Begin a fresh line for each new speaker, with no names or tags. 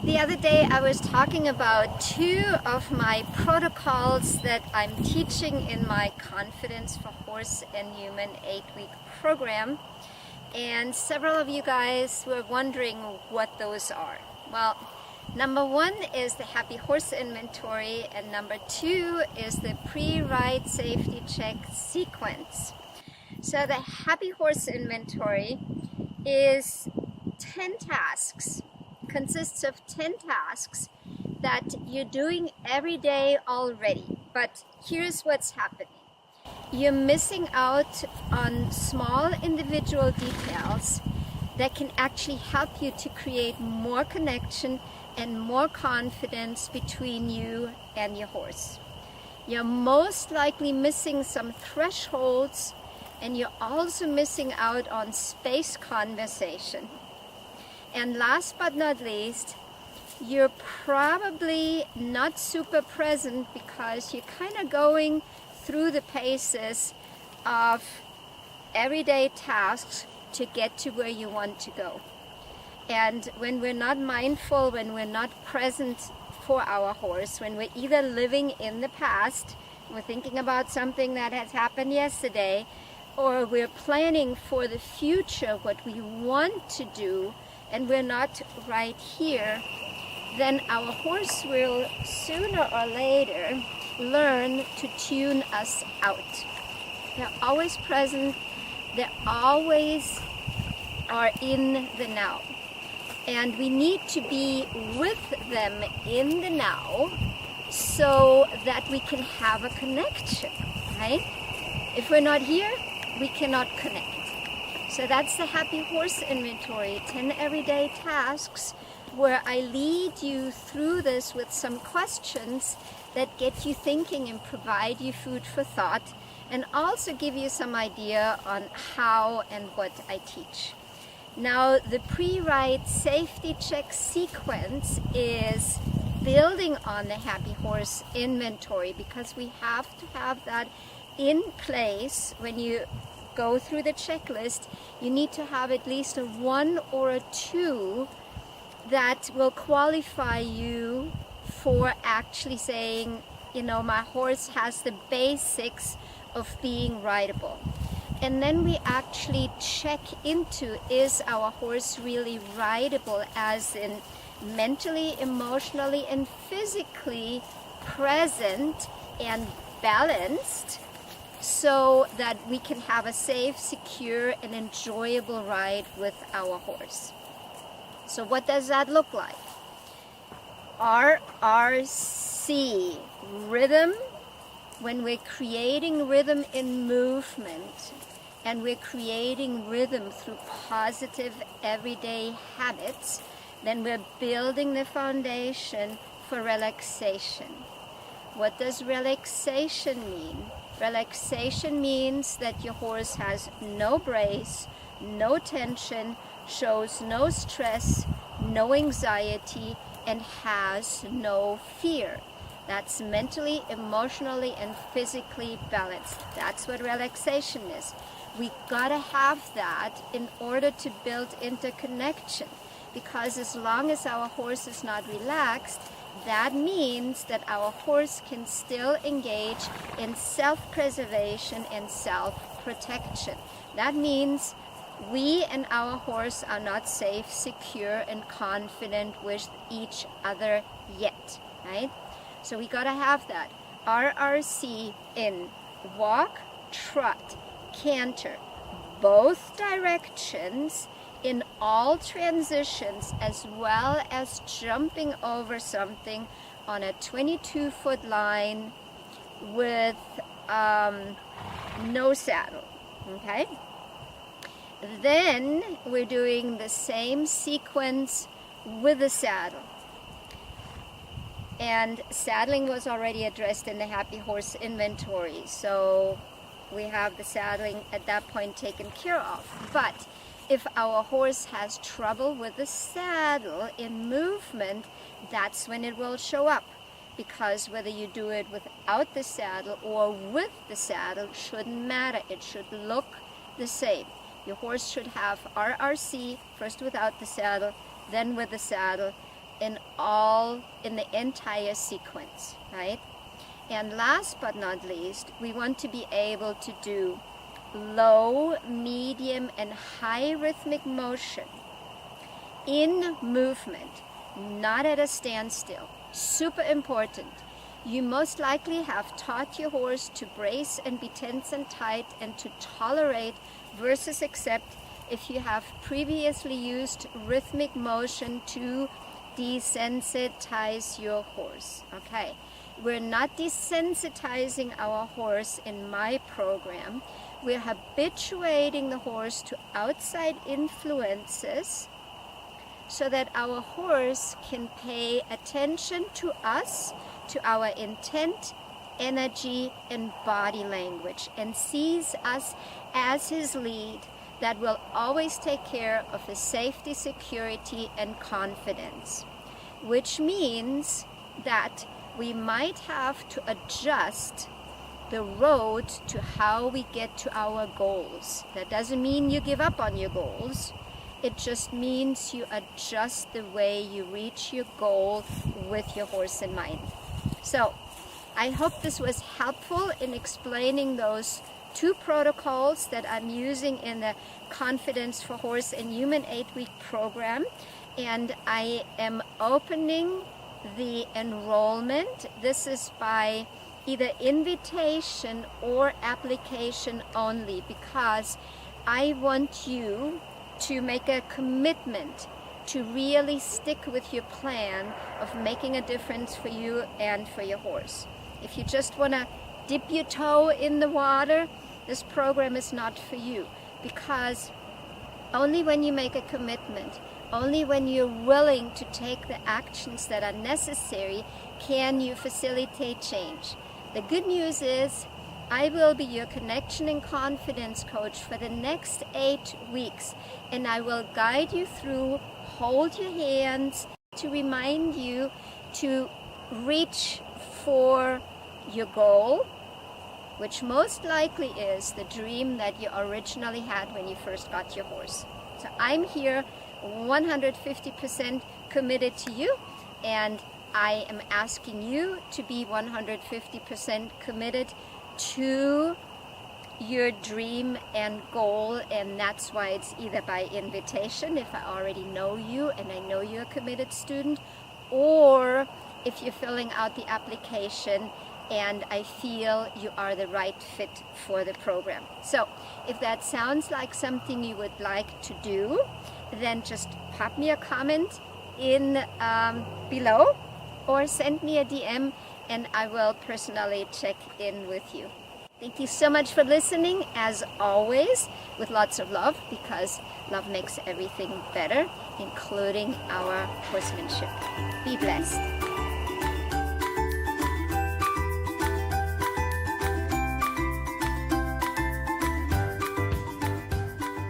The other day I was talking about two of my protocols that I'm teaching in my Confidence for Horse and Human 8-week program, and several of you guys were wondering what those are. Well, number one is the Happy Horse Inventory, and number two is the pre-ride safety check sequence. So the Happy Horse Inventory is 10 tasks, consists of 10 tasks that you're doing every day already. But here's what's happening. You're missing out on small individual details that can actually help you to create more connection and more confidence between you and your horse. You're most likely missing some thresholds, and you're also missing out on space conversation. And last but not least, you're probably not super present because you're kind of going through the paces of everyday tasks to get to where you want to go. And when we're not mindful, when we're not present for our horse, when we're either living in the past, we're thinking about something that has happened yesterday, or we're planning for the future, what we want to do, and we're not right here, then our horse will sooner or later learn to tune us out. They're always present, they always are in the now. And we need to be with them in the now so that we can have a connection, right? If we're not here, we cannot connect. So that's the Happy Horse Inventory, 10 everyday tasks where I lead you through this with some questions that get you thinking and provide you food for thought, and also give you some idea on how and what I teach. Now, the pre-ride safety check sequence is building on the Happy Horse Inventory, because we have to have that in place. When you go through the checklist, you need to have at least a 1 or a 2 that will qualify you for actually saying, you know, my horse has the basics of being rideable. And then we actually check into, is our horse really rideable, as in mentally, emotionally, and physically present and balanced, so that we can have a safe, secure, and enjoyable ride with our horse. So what does that look like? RRC, rhythm. When we're creating rhythm in movement, and we're creating rhythm through positive everyday habits, then we're building the foundation for relaxation. What does relaxation mean? Relaxation means that your horse has no brace, no tension, shows no stress, no anxiety, and has no fear. That's mentally, emotionally, and physically balanced. That's what relaxation is. We gotta have that in order to build interconnection, because as long as our horse is not relaxed, that means that our horse can still engage in self-preservation and self-protection. That means we and our horse are not safe, secure, and confident with each other yet, right? So we gotta have that. RRC in walk, trot, canter, both directions, in all transitions, as well as jumping over something on a 22-foot line with no saddle, okay? Then we're doing the same sequence with a saddle. And saddling was already addressed in the Happy Horse Inventory, so we have the saddling at that point taken care of. But if our horse has trouble with the saddle in movement, that's when it will show up. Because whether you do it without the saddle or with the saddle shouldn't matter. It should look the same. Your horse should have RRC, first without the saddle, then with the saddle, in the entire sequence, right? And last but not least, we want to be able to do low, medium, and high rhythmic motion in movement, not at a standstill. Super important. You most likely have taught your horse to brace and be tense and tight and to tolerate versus accept if you have previously used rhythmic motion to desensitize your horse. Okay, we're not desensitizing our horse in my program. We're habituating the horse to outside influences so that our horse can pay attention to us, to our intent, energy, and body language, and sees us as his lead that will always take care of his safety, security, and confidence. Which means that we might have to adjust the road to how we get to our goals. That doesn't mean you give up on your goals. It just means you adjust the way you reach your goal with your horse in mind. So I hope this was helpful in explaining those two protocols that I'm using in the Confidence for Horse and Human 8-week program. And I am opening the enrollment. This is by either invitation or application only, because I want you to make a commitment to really stick with your plan of making a difference for you and for your horse. If you just want to dip your toe in the water, this program is not for you, because only when you make a commitment, only when you're willing to take the actions that are necessary, can you facilitate change. The good news is I will be your connection and confidence coach for the next 8 weeks, and I will guide you through, hold your hands to remind you to reach for your goal, which most likely is the dream that you originally had when you first got your horse. So I'm here 150% committed to you, and I am asking you to be 150% committed to your dream and goal, and that's why it's either by invitation, if I already know you and I know you're a committed student, or if you're filling out the application and I feel you are the right fit for the program. So if that sounds like something you would like to do, then just pop me a comment in below or send me a DM, and I will personally check in with you. Thank you so much for listening, as always, with lots of love, because love makes everything better, including our horsemanship. Be blessed.